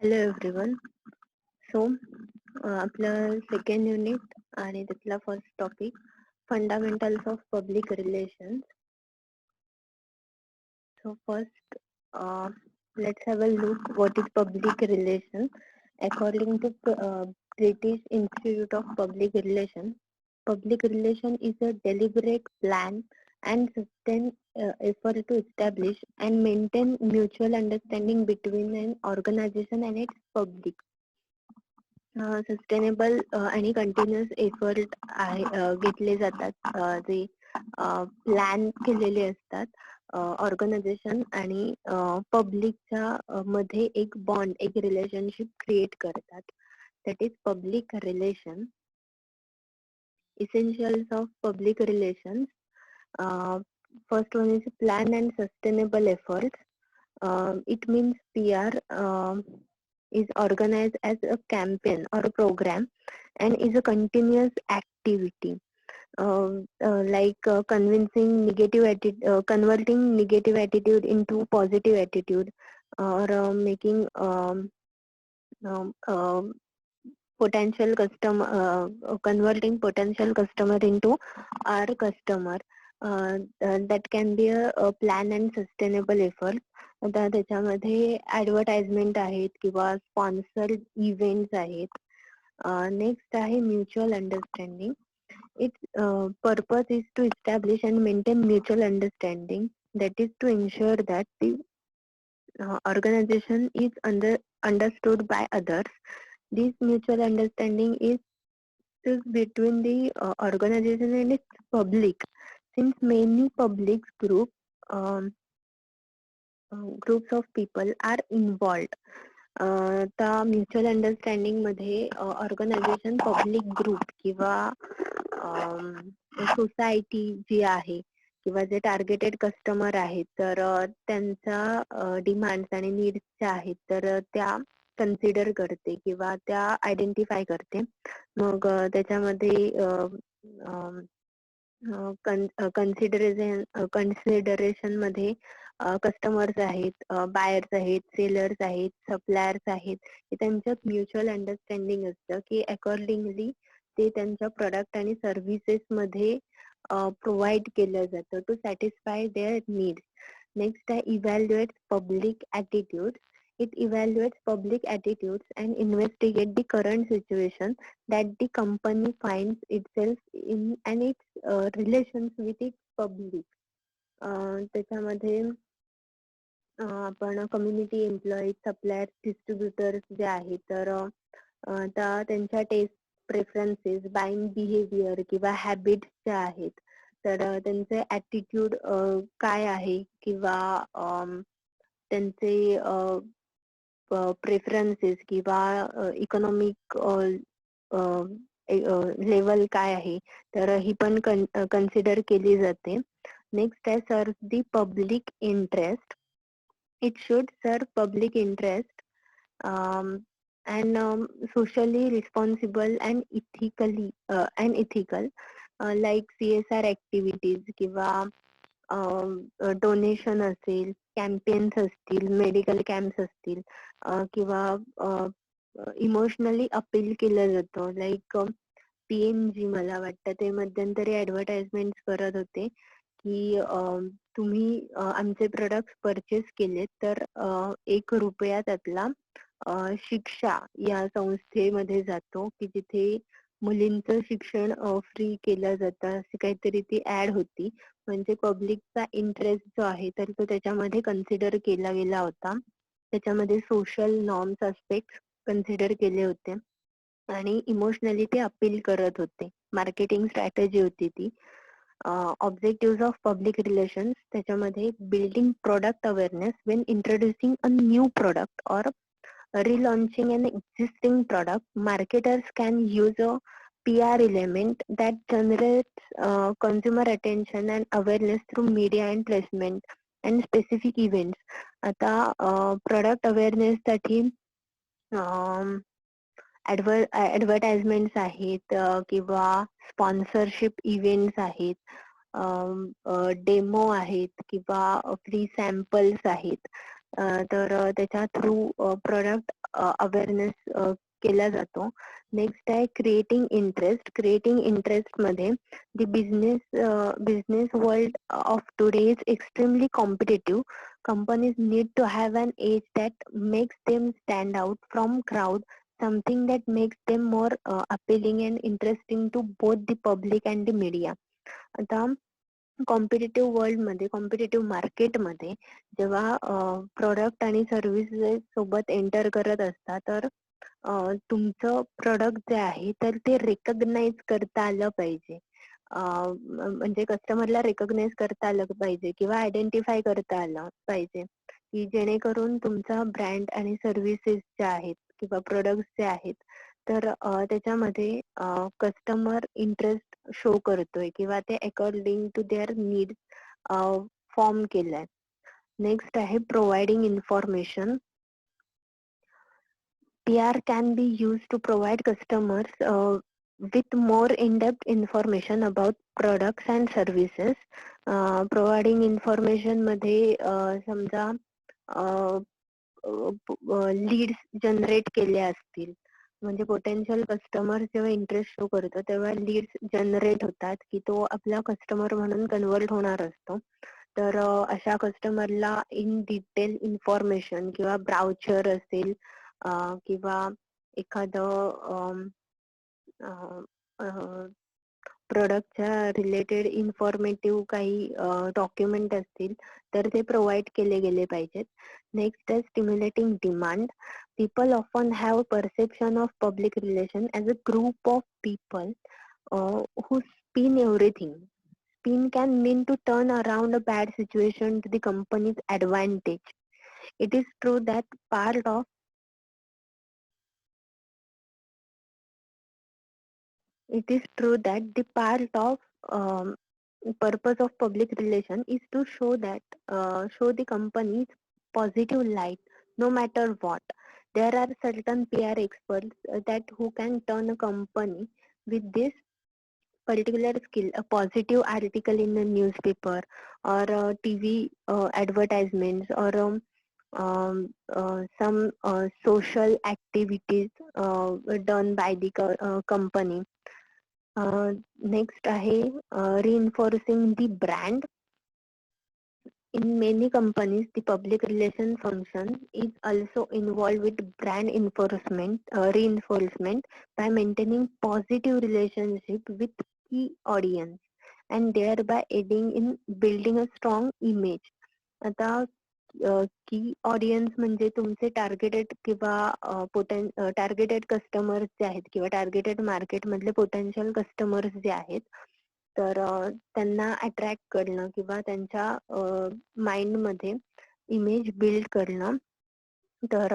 Hello everyone. So, आपलं second unit आणि त्यातला first topic fundamentals of public relations. So first, let's have a look what is public relation. According to British Institute of Public Relations, public relation is a deliberate plan and sustained effort to establish and maintain mutual understanding between an organization and its public. Sustainable आणि continuous effort आहे घेतले जातात जे plan केलेले असतात organisation आणि पब्लिकच्या मध्ये एक बॉन्ड एक रिलेशनशिप क्रिएट करतात. That is public relation. Essentials of public relations. First one is plan and sustainable efforts. It means PR is organized as a campaign or a program and is a continuous activity. Like converting negative attitude into positive attitude, or making potential customer converting potential customer into our customer. That can be a plan and sustainable effort. आता त्याच्यामध्ये advertisement आहेत किंवा sponsored events आहेत. Next आहे mutual understanding. Its purpose is to establish and maintain mutual understanding, that is to ensure that the organization is understood by others. This mutual understanding is between the organization and its public. Since many public groups of people are involved, त्या mutual understanding मध्ये organisation public group किंवा society जी आहे किंवा जे targeted customer आहेत तर त्यांचा demands आणि नीड्स ज्या आहेत तर त्या कन्सिडर करते किंवा त्या आयडेंटिफाय करते. मग त्याच्यामध्ये कन्सिडरेशन मध्ये कस्टमर्स आहेत, बायर्स आहेत, सेलर्स आहेत, सप्लायर्स आहेत. हे त्यांच्यात म्युच्युअल अंडरस्टँडिंग असतं की अकॉर्डिंगली ते त्यांच्या प्रोडक्ट आणि सर्व्हिसेस मध्ये प्रोव्हाइड केलं जातं to satisfy their needs. Next आहे evaluate public attitude. It evaluates public attitudes and investigate the current situation that the company finds itself in and its relations with its public. त्याच्यामध्ये आपण community employees, suppliers, distributors जे आहेत तर त्यांच्या taste preferences, buying behaviour किंवा habits ज्या आहेत तर त्यांचे ॲटिट्यूड काय आहे किंवा त्यांचे प्रेफरन्सेस किंवा इकॉनॉमिक लेवल काय आहे तर ही पण कन्सिडर केली जाते. नेक्स्ट आहे serve the public interest. It should serve public interest and socially responsible and ethical like CSR activities किंवा डोनेशन असेल, कॅम्पेन्स असतील, मेडिकल कॅम्प्स असतील किंवा इमोशनली अपील केलं जातं. लाईक PNG मला वाटतं ते मध्यंतरी ऍडव्हर्टाइजमेंट करत होते की तुम्ही आमचे प्रोडक्ट परचेस केलेत तर 1 रुपया त्यातला शिक्षा या संस्थेमध्ये जातो की जिथे मुलींचं शिक्षण फ्री केलं जातं अशी काहीतरी ती ऍड होती. म्हणजे पब्लिकचा इंटरेस्ट जो आहे तर तो त्याच्यामध्ये कन्सिडर केला गेला होता. त्याच्यामध्ये सोशल नॉर्म्स अस्पेक्ट कन्सिडर केले होते आणि इमोशनली ते अपील करत होते. मार्केटिंग स्ट्रॅटेजी होती ती. ऑब्जेक्टिव्ह ऑफ पब्लिक रिलेशन्स त्याच्यामध्ये building product awareness Wien introducing a new product or relaunching an existing product. Marketers can use a PR element that generates consumer attention and awareness through media and placement and specific events. आता product awareness साठी ऍडव्हर्टाइजमेंट्स आहेत किंवा sponsorship events आहेत, demo आहेत किंवा free samples आहेत. तर त्याच्या थ्रू प्रोडक्ट अवेअरनेस केला जातो. नेक्स्ट आहे क्रिएटिंग इंटरेस्ट. क्रिएटिंग इंटरेस्ट मध्ये the business world of today is extremely competitive. Companies need to have an edge that makes them stand out from crowd, something that makes them more appealing and interesting to both the public and the media. आता competitive world मध्ये, competitive मार्केटमध्ये जेव्हा product आणि services सोबत enter करत असता, तर तुमचं प्रोडक्ट जे आहे तर ते रेकग्नाइज करता आलं पाहिजे. म्हणजे कस्टमरला रेकग्नाइज करता आलं पाहिजे किंवा आयडेंटिफाय करता आलं पाहिजे, की जेणेकरून तुमचा ब्रँड आणि सर्व्हिसेस ज्या आहेत किंवा प्रोडक्ट्स जे आहेत तर त्याच्यामध्ये कस्टमर इंटरेस्ट शो करतोय किंवा ते according to their needs form केलाय. नेक्स्ट आहे providing information. PR can be used to provide customers with more in-depth information about products and services. Providing information मध्ये समजा लीड्स जनरेट केले असतील, म्हणजे पोटेन्शियल कस्टमर जेव्हा इंटरेस्ट शो करतो तेव्हा लीड्स जनरेट होतात की तो आपला कस्टमर म्हणून कन्वर्ट होणार असतो. तर अशा कस्टमरला इन डिटेल इन्फॉर्मेशन किंवा ब्राउचर असेल किंवा एखादं प्रोडक्टच्या रिलेटेड इन्फॉर्मेटिव्ह काही डॉक्युमेंट असतील तर ते प्रोव्हाइड केले गेले पाहिजेत. नेक्स्ट आहे stimulating demand. People often have a perception of public relation as a group of people who spin everything. Spin can mean to turn around a bad situation to the company's advantage. It is true that the part of purpose of public relation is to show the company's positive light no matter what. There are certain PR experts that who can turn a company with this particular skill, a positive article in the newspaper or TV advertisements or some social activities done by the company. Next आहे reinforcing the brand. In many companies, the public relation function is also involved with brand reinforcement by maintaining positive relationship with key audience and thereby aiding in building a strong image. आता की audience म्हणजे तुमचे targeted किंवा targeted customers जे आहेत किंवा targeted market मधले potential customers जे आहेत तर त्यांना अट्रॅक्ट करणं किंवा त्यांच्या माइंड मध्ये इमेज बिल्ड करणं. तर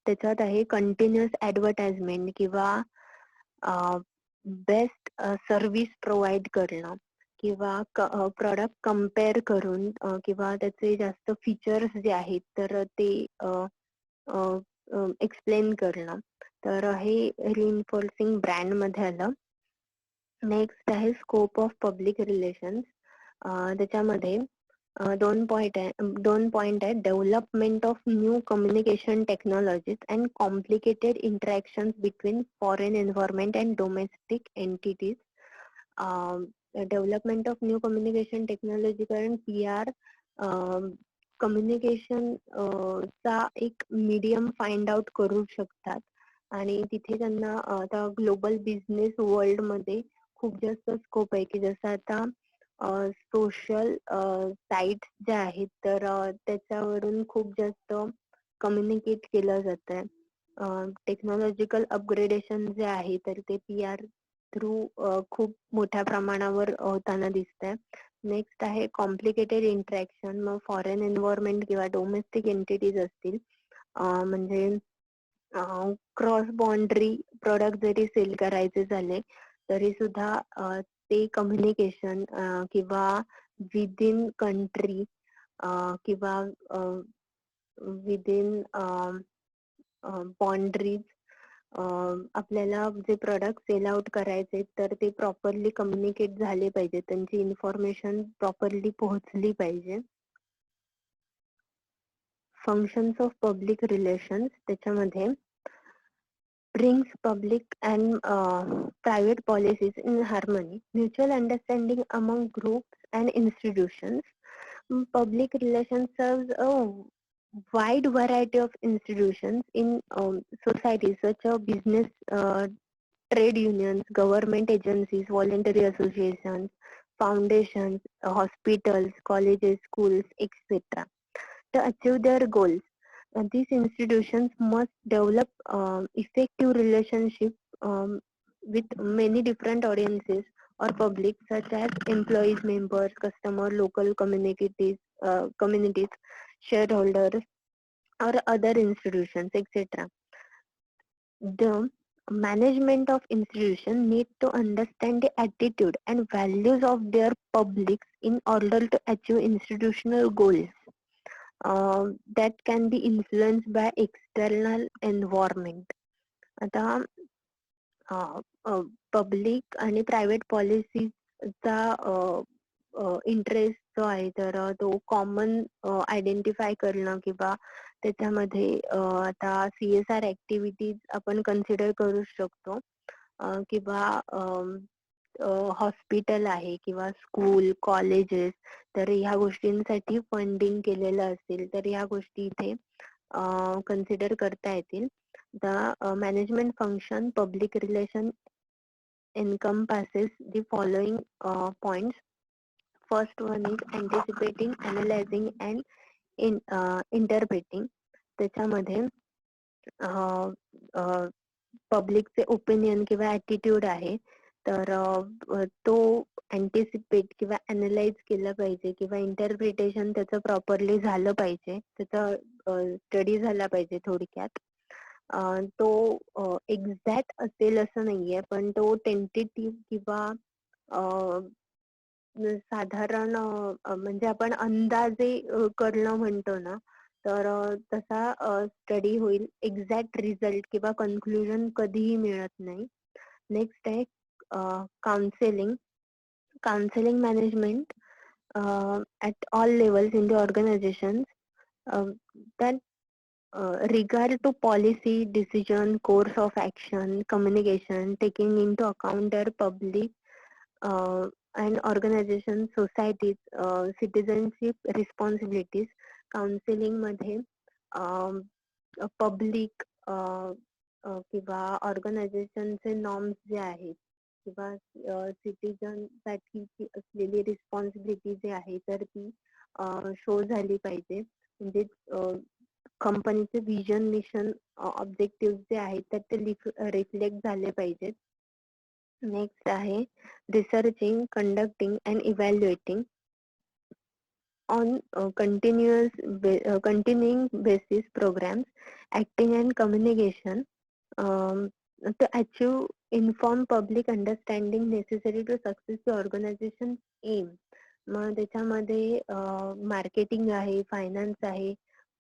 त्याच्यात आहे कंटिन्युअस ऍडव्हर्टाइजमेंट किंवा बेस्ट सर्व्हिस प्रोव्हाइड करणं किंवा प्रॉडक्ट कम्पेअर करून किंवा त्याचे जास्त फीचर्स जे आहेत तर ते एक्सप्लेन करणं. तर हे रिइन्फोर्सिंग ब्रँड मध्ये आलं. नेक्स्ट आहे स्कोप ऑफ पब्लिक रिलेशन्स. त्याच्यामध्ये दोन पॉइंट आहेत. Development of new communication technologies and complicated interaction between foreign environment and domestic entities. Development of new communication technology, कारण PR कम्युनिकेशन चा एक मीडियम फाइंड आउट करू शकतात आणि तिथे त्यांना आता ग्लोबल बिझनेस वर्ल्ड मध्ये खूप जास्त स्कोप आहे, की जसं आता सोशल साइट्स ज्या आहेत तर त्याच्यावरून खूप जास्त कम्युनिकेट केलं जात आहे. टेक्नॉलॉजिकल अपग्रेडेशन जे आहे तर ते PR थ्रू खूप मोठ्या प्रमाणावर होताना दिसतंय. नेक्स्ट आहे कॉम्प्लिकेटेड इंटरॅक्शन. मग फॉरेन एन्व्हायरमेंट किंवा डोमेस्टिक एंटिटीज असतील, म्हणजे क्रॉस बाउंड्री प्रोडक्ट जरी सेल करायचे झाले तरी सुद्धा ते कम्युनिकेशन किंवा विदिन कंट्री किंवा विदिन बाउंड्रीज आपल्याला जे प्रोडक्ट सेल आउट करायचे तर ते प्रॉपरली कम्युनिकेट झाले पाहिजे, त्यांची इन्फॉर्मेशन प्रॉपरली पोहोचली पाहिजे. फंक्शन्स ऑफ पब्लिक रिलेशन्स, त्याच्यामध्ये brings public and private policies in harmony, mutual understanding among groups and institutions. Public relations serves a wide variety of institutions in society, such as business, trade unions, government agencies, voluntary associations, foundations, hospitals, colleges, schools, etc. To achieve their goals, these institutions must develop effective relationships with many different audiences or public, such as employees, members, customer, local communities, shareholders, or other institutions, etc. The management of institution need to understand the attitude and values of their publics in order to achieve institutional goals that can be influenced by external environment. आता public आणि private पॉलिसीचा interest जो आहे तर तो common identify करणं किंवा त्याच्यामध्ये आता CSR ऍक्टिव्हिटीज आपण कन्सिडर करू शकतो किंवा हॉस्पिटल आहे किंवा स्कूल कॉलेजेस तर ह्या गोष्टींसाठी फंडिंग केलेलं असेल तर ह्या गोष्टी इथे कन्सिडर करता येतील. The management function public relation encompasses the following points. First one is anticipating, analyzing and interpreting. त्याच्यामध्ये पब्लिकचे ओपिनियन किंवा ॲटिट्यूड आहे तर तो अँटिसिपेट किंवा अनालाइज केलं पाहिजे किंवा इंटरप्रिटेशन त्याचं प्रॉपरली झालं पाहिजे, त्याचा स्टडी झाला पाहिजे थोडक्यात. तो एक्झॅक्ट असेल असं नाहीये पण तो टेंटेटिव्ह किंवा साधारण म्हणजे आपण अंदाजे करणं म्हणतो ना तर तसा स्टडी होईल. एक्झॅक्ट रिझल्ट किंवा कन्क्लुजन कधीही मिळत नाही. नेक्स्ट आहे counselling management at all levels in the organizations that regard to policy, decision, course of action, communication, taking into account their public and organization, societies, citizenship responsibilities. Counselling मध्ये public किंवा ऑर्गनायझेशनचे norms जे आहेत किंवा citizen साठी असलेली responsibility जी आहे तर ती शो झाली पाहिजे. म्हणजे कंपनीचे विजन मिशन ऑब्जेक्टिव्ह जे आहेत तर ते रिफ्लेक्ट झाले पाहिजेत. नेक्स्ट आहे researching, conducting and evaluating on continuing basis programs, acting and communication to achieve informed public understanding necessary to success the organization aim. मग त्याच्यामध्ये मार्केटिंग आहे, फायनान्स आहे,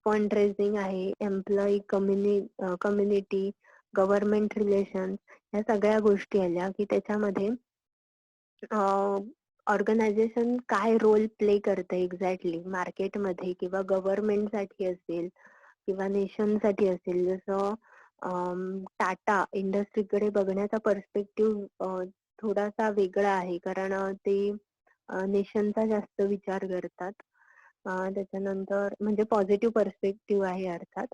फंड रेझिंग आहे, एम्प्लॉई कम्युनिटी, गव्हर्नमेंट रिलेशन, या सगळ्या गोष्टी आल्या की त्याच्यामध्ये ऑर्गनायझेशन काय रोल प्ले करतं एक्झॅक्टली मार्केटमध्ये किंवा गव्हर्नमेंटसाठी असेल किंवा नेशनसाठी असेल. जसं टाटा इंडस्ट्रीकडे बघण्याचा पर्स्पेक्टिव्ह थोडासा वेगळा आहे कारण ते नेशनचा जास्त विचार करतात. त्याच्यानंतर म्हणजे पॉझिटिव्ह पर्स्पेक्टिव्ह आहे अर्थात.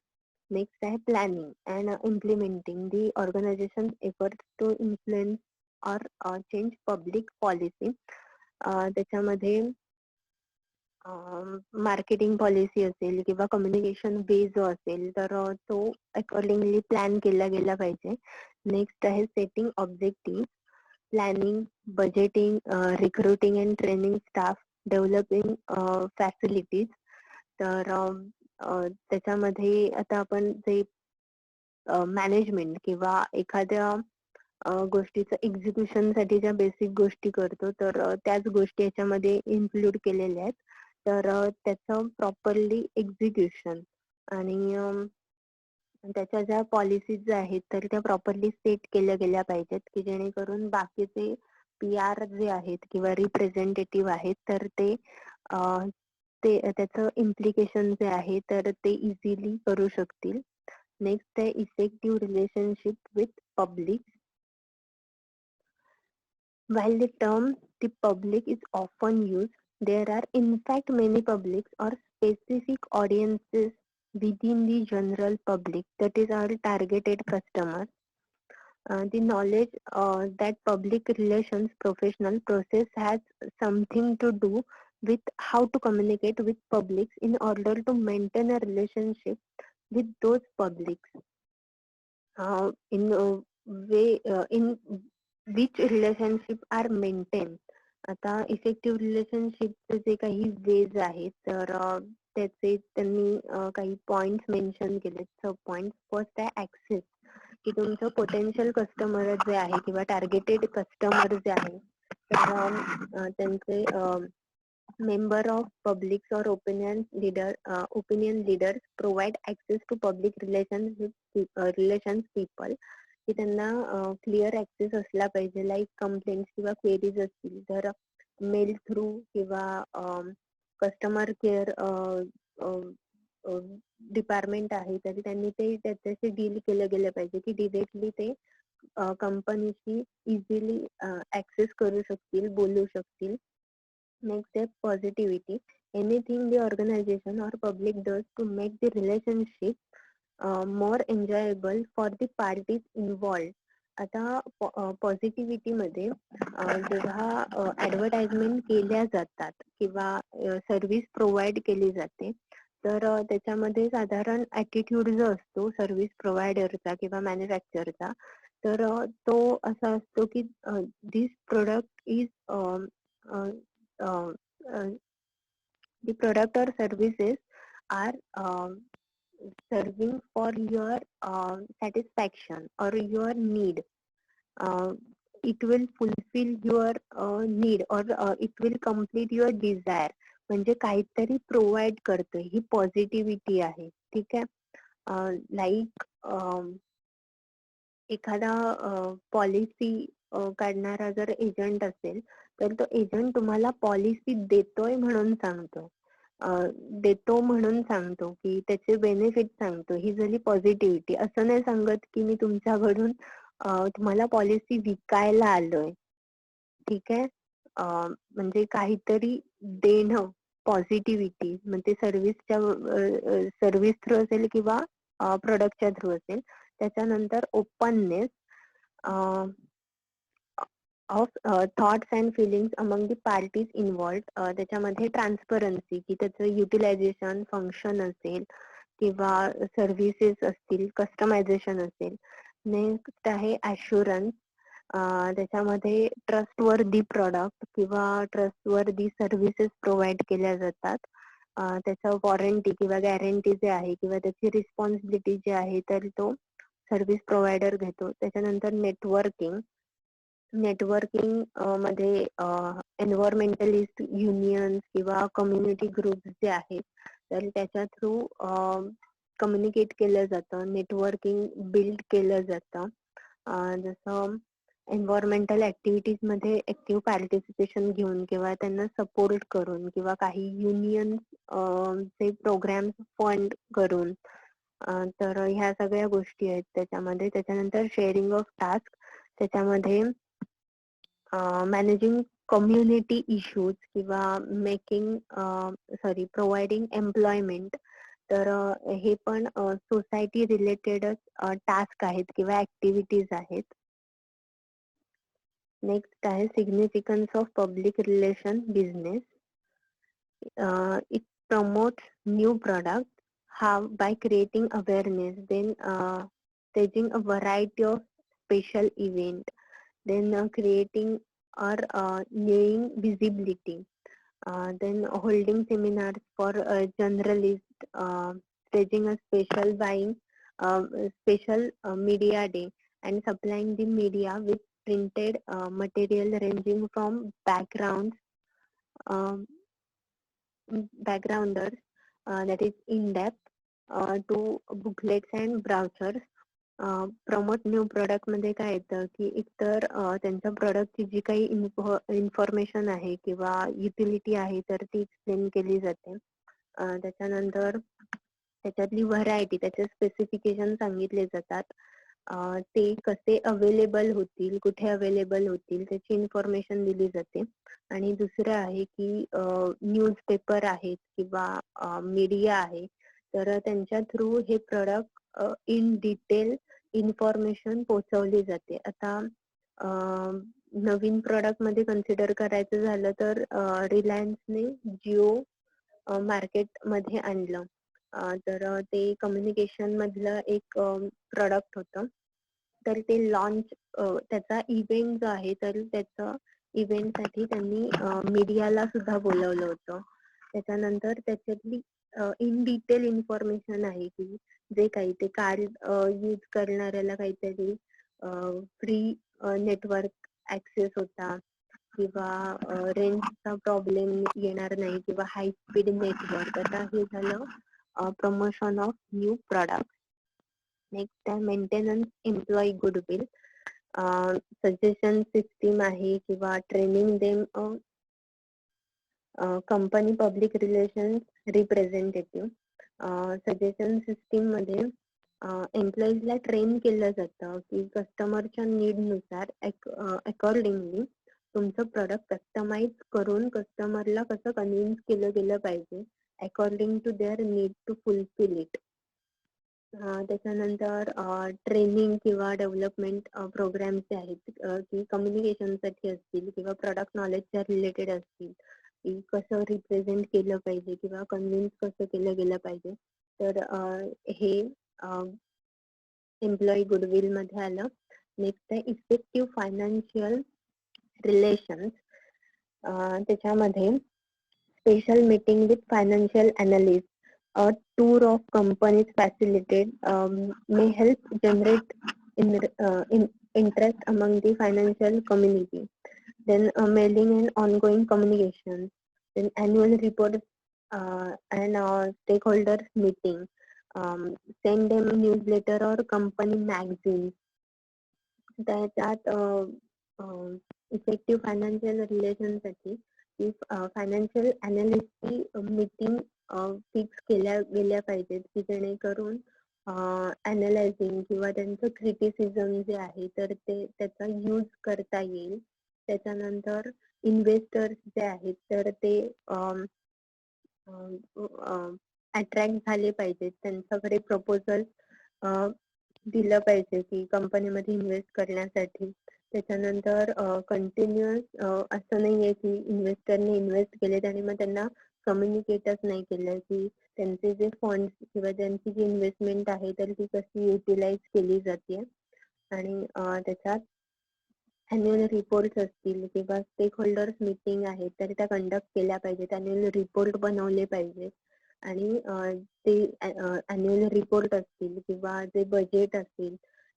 नेक्स्ट आहे planning and implementing the organization effort to influence or change public policy. त्याच्यामध्ये मार्केटिंग पॉलिसी असेल किंवा कम्युनिकेशन बेस जो असेल तर तो अकॉर्डिंगली प्लॅन केला गेला पाहिजे. नेक्स्ट आहे setting objective, planning, budgeting, recruiting and training staff, developing facilities. तर त्याच्यामध्ये आता आपण जे मॅनेजमेंट किंवा एखाद्या गोष्टीचं एक्झिक्युशन साठी ज्या बेसिक गोष्टी करतो तर त्याच गोष्टी याच्यामध्ये इन्क्लूड केलेल्या आहेत. तर त्याचं प्रॉपरली एक्झिक्युशन आणि त्याच्या ज्या पॉलिसीज आहेत तर त्या प्रॉपरली सेट केल्या गेल्या पाहिजेत की जेणेकरून बाकीचे PR जे आहेत किंवा रिप्रेझेंटेटिव्ह आहेत तर ते त्याचं इम्प्लिकेशन जे आहे तर ते इझिली करू शकतील. नेक्स्ट आहे effective relationship with public. While the term the public is often used, there are in fact many publics or specific audiences within the general public, that is our targeted customers. The knowledge that public relations professional process has something to do with how to communicate with publics in order to maintain a relationship with those publics. In which relationship are maintained. आता effective रिलेशनशिपचे जे काही veg आहेत तर त्याचे त्यांनी काही points mention केलेत. सब point first आहे ऍक्सेस, की तुमचं पोटेन्शियल कस्टमर जे आहे किंवा टार्गेटेड कस्टमर जे आहे तर त्यांचे member of publics or opinion leaders provide access to public relations people, की त्यांना क्लिअर ऍक्सेस असला पाहिजे. लाईक कंप्लेंट्स किंवा क्वेरीज असतील तर मेल थ्रू किंवा कस्टमर केअर डिपार्टमेंट आहे तरी त्यांनी ते त्याच्याशी डील केलं गेलं पाहिजे, की डिरेक्टली ते कंपनीशी इझिली ऍक्सेस करू शकतील, बोलू शकतील. Next step, positivity. Anything the organization or public does to make the relationship more enjoyable for the parties involved. आता पॉझिटिव्हिटी मध्ये जेव्हा ऍडव्हर्टाइजमेंट केल्या जातात किंवा सर्व्हिस प्रोव्हाइड केली जाते तर त्याच्यामध्ये साधारण ॲटिट्यूड जो असतो सर्व्हिस प्रोव्हायडरचा किंवा मॅन्युफॅक्चरचा तर तो असा असतो की this product is the product or services are serving for your satisfaction or your need. It will fulfill your need or it will complete your desire. म्हणजे काहीतरी प्रोव्हाइड करतं, ही पॉझिटिव्हिटी आहे. ठीक आहे. लाईक एखादा पॉलिसी काढणारा जर एजंट असेल तर तो एजंट तुम्हाला पॉलिसी देतोय म्हणून सांगतो, देतो म्हणून सांगतो, की त्याचे बेनिफिट सांगतो. ही झाली पॉझिटिव्हिटी. असं नाही सांगत की मी तुमच्याकडून तुम्हाला पॉलिसी विकायला आलोय. ठीक आहे. म्हणजे काहीतरी देणं, पॉझिटिव्हिटी म्हणजे सर्व्हिस थ्रू असेल किंवा प्रोडक्टच्या थ्रू असेल. त्याच्यानंतर openness of thoughts and feelings among the parties involved. त्याच्यामध्ये ट्रान्सपरन्सी, की त्याचं युटिलायझेशन फंक्शन असेल किंवा सर्व्हिसेस असतील, कस्टमायझेशन असेल. नेक्स्ट आहे ॲश्युरन्स. त्याच्यामध्ये ट्रस्टवर्दी प्रॉडक्ट किंवा ट्रस्टवर्दी सर्व्हिसेस प्रोव्हाइड केल्या जातात. त्याचं वॉरंटी किंवा गॅरंटी जे आहे किंवा त्याची रिस्पॉन्सिबिलिटी जी आहे तर तो सर्व्हिस प्रोव्हायडर घेतो. त्याच्यानंतर नेटवर्किंग. नेटवर्किंग मध्ये एन्व्हायरमेंटलिस्ट युनियन्स किंवा कम्युनिटी ग्रुप्स जे आहेत तर त्याच्या थ्रू कम्युनिकेट केलं जातं, नेटवर्किंग बिल्ड केलं जातं. जसं एन्व्हायरमेंटल ऍक्टिव्हिटीज मध्ये ऍक्टिव्ह पार्टिसिपेशन घेऊन किंवा त्यांना सपोर्ट करून किंवा काही युनियन चे प्रोग्राम फंड करून. तर ह्या सगळ्या गोष्टी आहेत त्याच्यामध्ये. त्याच्यानंतर शेअरिंग ऑफ टास्क. त्याच्यामध्ये मॅनेजिंग कम्युनिटी इश्यूज किंवा प्रोव्हाइडिंग एम्प्लॉयमेंट. तर हे पण सोसायटी रिलेटेडच टास्क आहेत किंवा ऍक्टिव्हिटीज आहेत. नेक्स्ट आहे significance of public relation business. It promotes new product by creating awareness, then staging a variety of special event, then creating or newing visibility, then holding seminars for journalists, staging a special media day, and supplying the media with printed material ranging from backgrounders that is in-depth to booklets and brochures. Promote new product मध्ये काय येतं की एकतर त्यांच्या प्रोडक्टची जी काही information आहे किंवा युटिलिटी आहे तर ती एक्सप्लेन केली जाते. त्याच्यानंतर त्याच्यातली व्हरायटी, त्याचे स्पेसिफिकेशन सांगितले जातात. ते कसे अवेलेबल होतील, कुठे अवेलेबल होतील त्याची इन्फॉर्मेशन दिली जाते. आणि दुसरं आहे की न्यूजपेपर आहेत किंवा मीडिया आहे, तर त्यांच्या थ्रू हे प्रॉडक्ट इन डिटेल इन्फॉर्मेशन पोहोचवली जाते. आता नवीन प्रॉडक्ट मध्ये कन्सिडर करायचं झालं तर रिलायन्सने जिओ मार्केटमध्ये आणलं. तर ते कम्युनिकेशन मधलं एक प्रॉडक्ट होतं. तर ते लॉन्च त्याचा इव्हेंट जो आहे तर त्याचा इव्हेंटसाठी त्यांनी मीडियाला सुद्धा बोलवलं होतं. त्याच्यानंतर त्याच्यातली इन डिटेल इन्फॉर्मेशन आहे की जे काही ते कार्ड यूज करणाऱ्याला काहीतरी फ्री नेटवर्क ऍक्सेस होता किंवा रेंजचा प्रॉब्लेम येणार नाही किंवा हाय स्पीड नेटवर्क. आता हे झालं promotion of new product. Next आहे maintenance employee goodwill. Suggestion system आहे किंवा training them company public relations representative. Suggestion system मध्ये एम्प्लॉईजला ट्रेन केलं जातं की कस्टमरच्या नीडनुसार अकॉर्डिंगली तुमचं प्रोडक्ट कस्टमाइज करून कस्टमरला कसं कन्व्हिन्स केलं गेलं पाहिजे according to their need to fulfil it. त्याच्यानंतर ट्रेनिंग किंवा डेव्हलपमेंट प्रोग्राम जे आहेत की कम्युनिकेशनसाठी असतील किंवा प्रोडक्ट नॉलेजच्या रिलेटेड असतील की कसं रिप्रेझेंट केलं पाहिजे किंवा कन्व्हिन्स कसं केलं गेलं पाहिजे. तर हे एम्प्लॉई गुडविल मध्ये आलं. नेक्स्ट आहे इफेक्टिव्ह फायनान्शियल रिलेशन्स. त्याच्यामध्ये special meeting with financial analyst, a tour of companies facilitated may help generate interest among the financial community. Then mailing and ongoing communication. Then annual report and stakeholders meeting. Send them newsletter or company magazine. त्याच्यात effective financial relation साठी financial अनालिस्टची meeting fix केल्या गेल्या पाहिजेत की जेणेकरून analysing किंवा त्यांचं criticism जे आहे तर ते त्याचा यूज करता येईल. त्याच्यानंतर इन्व्हेस्टर्स जे आहेत तर ते अट्रॅक्ट झाले पाहिजेत, त्यांच्याकडे प्रपोजल दिलं पाहिजे की कंपनीमध्ये इन्व्हेस्ट करण्यासाठी. त्याच्यानंतर कंटिन्युअस असं नाहीये की इन्व्हेस्टरने इन्व्हेस्ट केलेत आणि मग त्यांना कम्युनिकेटच नाही केलं की त्यांचे जे फंड्स किंवा त्यांची जी इन्व्हेस्टमेंट आहे तर ती कशी युटिलाइज केली जाते. आणि त्याच्यात अॅन्युअल रिपोर्ट असतील किंवा स्टेक होल्डर्स मीटिंग आहेत तर त्या कंडक्ट केल्या पाहिजेत. अॅन्युअल रिपोर्ट बनवले पाहिजे आणि ते अॅन्युअल रिपोर्ट असतील किंवा जे बजेट असेल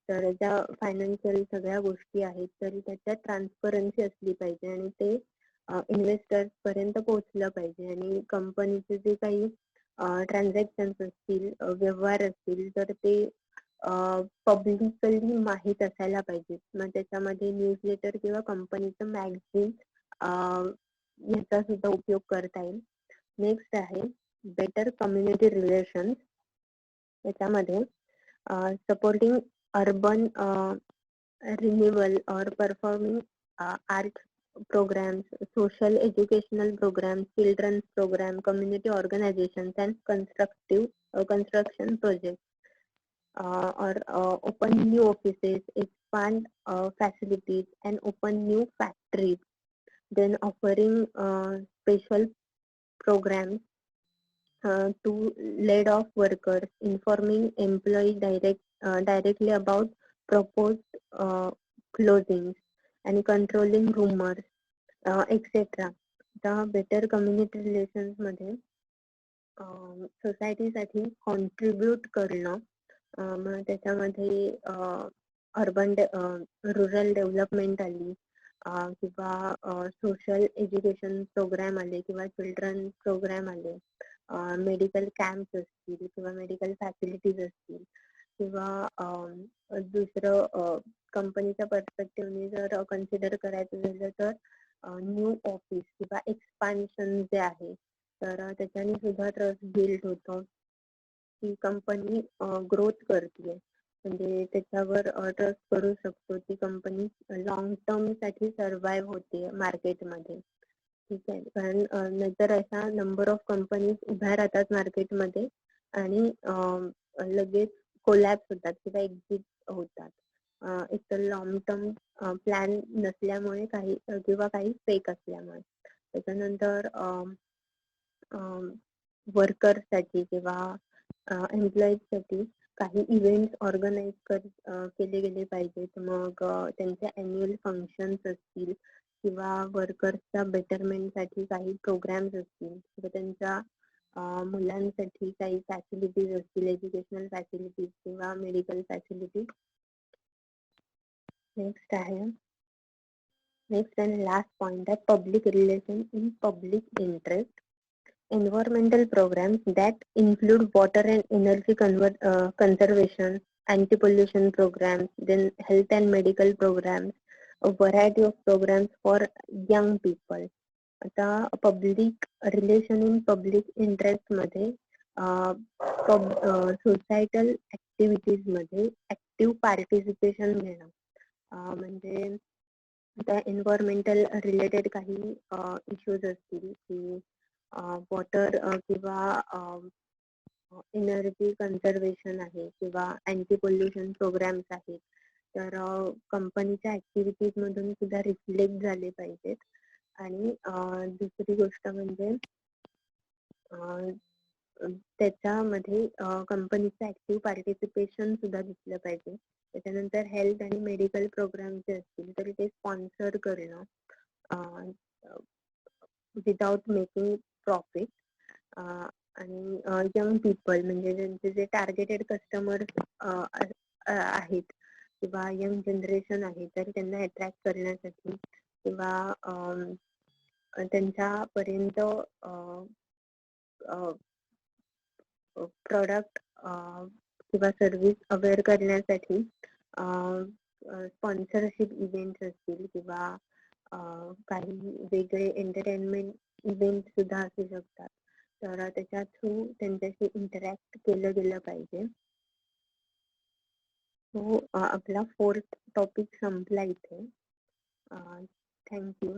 तर त्या फायनान्शियल सगळ्या गोष्टी आहेत तर त्याच्यात ट्रान्सपरन्सी असली पाहिजे आणि ते इन्व्हेस्टर्स पर्यंत पोहोचलं पाहिजे. आणि कंपनीचे जे काही ट्रान्झॅक्शन्स असतील, व्यवहार असतील तर ते पब्लिकली माहीत असायला पाहिजे. मग त्याच्यामध्ये न्यूजलेटर किंवा कंपनीचं मॅगझिन याचा सुद्धा उपयोग करता येईल. नेक्स्ट आहे बेटर कम्युनिटी रिलेशन्स. त्याच्यामध्ये सपोर्टिंग अर्बन रिन्युअल और performing art programs, social educational programs, children's program, community organizations, and construction projects, or open new offices, expand facilities, and open new factories. Then offering special programs to laid off workers, informing employees directly about proposed closings, and controlling rumors, etc. The better community relations मध्ये सोसायटीसाठी contribute करणं, मग त्याच्यामध्ये urban rural development आली किंवा social education programme आले किंवा children programme आले, medical camps असतील किंवा मेडिकल फॅसिलिटीज असतील किंवा दुसरं कंपनीच्या पर्स्पेक्टिव्हने जर कन्सिडर करायचं झालं तर न्यू ऑफिस किंवा एक्सपान्शन जे आहे तर त्याच्याने सुद्धा ट्रस्ट बिल्ड होतो. ती कंपनी ग्रोथ करते, म्हणजे त्याच्यावर ट्रस्ट करू शकतो, ती कंपनी लॉंग टर्म साठी सर्व्हाइव्ह होते मार्केटमध्ये. ठीक आहे, कारण नाहीतर अशा नंबर ऑफ कंपनीज उभ्या राहतात मार्केटमध्ये आणि लगेच कोलॅप्स होतात किंवा एक्झिट होतात. एक तर लॉंग टर्म प्लॅन नसल्यामुळे किंवा काही फेक असल्यामुळे. त्याच्यानंतर वर्कर्ससाठी किंवा एम्प्लॉईजसाठी काही इव्हेंट्स ऑर्गनाईज केले गेले पाहिजेत. मग त्यांचे अॅन्युअल फंक्शन्स असतील किंवा वर्कर्सच्या बेटरमेंटसाठी काही प्रोग्राम्स असतील किंवा त्यांच्या मुलांसाठी काही फॅसिलिटीज असतील, एज्युकेशनल फॅसिलिटीज किंवा मेडिकल फॅसिलिटीज. नेक्स्ट आणि लास्ट पॉइंट आहे public relation in public interest. Environmental programs that include water and energy conservation, anti-pollution programs, then health and medical programs, a variety of programs for young people. आता public relation in public interest मध्ये societal activities मध्ये active participation घेणं, म्हणजे आता environmental related काही issues असतील की water किंवा एनर्जी कन्झर्वेशन आहे किंवा अँटी पोल्युशन प्रोग्राम्स आहेत, तर कंपनीच्या ऍक्टिव्हिटीज मधून सुद्धा रिफ्लेक्ट झाले पाहिजेत. आणि दुसरी गोष्ट म्हणजे त्याच्यामध्ये कंपनीचं ऍक्टिव्ह पार्टिसिपेशन सुद्धा दिसलं पाहिजे. त्याच्यानंतर हेल्थ आणि मेडिकल प्रोग्राम जे असतील तर ते स्पॉन्सर करणं विदाउट मेकिंग प्रॉफिट. आणि यंग पीपल म्हणजे त्यांचे जे टार्गेटेड कस्टमर आहेत किंवा यंग जनरेशन आहे, तर त्यांना अट्रॅक्ट करण्यासाठी किंवा त्यांच्यापर्यंत प्रोडक्ट किंवा सर्व्हिस अवेअर करण्यासाठी स्पॉन्सरशिप इव्हेंट्स असतील किंवा काही वेगळे एंटरटेनमेंट इव्हेंट सुद्धा असू शकतात, तर त्याच्या थ्रू त्यांच्याशी इंटरॅक्ट केलं गेलं पाहिजे. तो आपला 4th टॉपिक संपला इथे. थँक्यू.